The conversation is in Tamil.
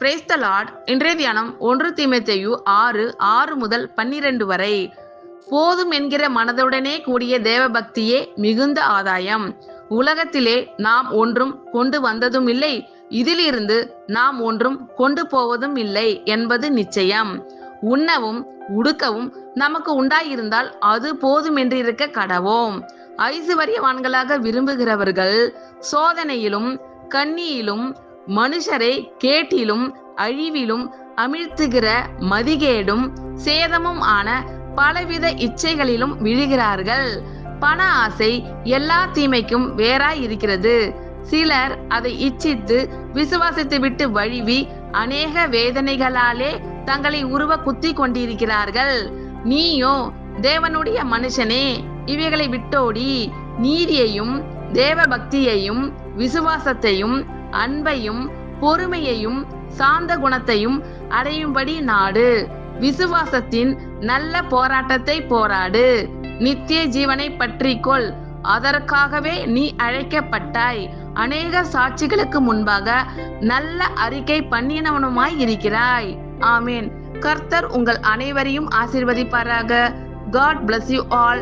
Praise the Lord. இன்றைய தியானம் 1 தீமோத்தேயு 6:6 முதல் 12 வரை. போதும் என்கிற மனதுடனே கூடிய தேவ பக்தியே மிகுந்த ஆதாயம். உலகத்திலே நாம் ஒன்றும் கொண்டு வந்ததும் இல்லை, இதிலிருந்து நாம் ஒன்றும் கொண்டு போவதும் இல்லை என்பது நிச்சயம். உண்ணவும் உடுக்கவும் நமக்கு உண்டாயிருந்தால் அது போதும் என்று இருக்க கடவோம். ஐசுவரியவான்களாக விரும்புகிறவர்கள் சோதனையிலும் கண்ணியிலும் மனுஷரை கேட்டிலும் அழிவிலும் அமிழ்த்துகிற மதிகேடும் சேதமும் ஆன பலவித இச்சைகளிலும் விழுகிறார்கள். பண ஆசை எல்லா தீமைக்கும் வேறாய் இருக்கிறது. சிலர் அதை இச்சித்து விசுவாசத்தை விட்டு வழிவி அநேக வேதனைகளாலே தங்களை உருவ குத்தி கொண்டிருக்கிறார்கள். நீயோ தேவனுடைய மனுஷனே, இவைகளை விட்டோடி நீதியையும் தேவ பக்தியையும் விசுவாசத்தையும் அன்பையும் பொறுமையையும் சாந்த குணத்தையும் அடையும்படி நாடு. விசுவாசத்தின் நல்ல போராட்டத்தை போராடு. நித்திய ஜீவனை பற்றிக்கொள், அதற்காகவே நீ அழைக்கப்பட்டாய். அநேக சாட்சிகளுக்கு முன்பாக நல்ல அறிக்கை பண்ணினவனுமாய் இருக்கிறாய். ஆமேன். கர்த்தர் உங்கள் அனைவரையும் ஆசீர்வதிப்பாராக. God bless you all.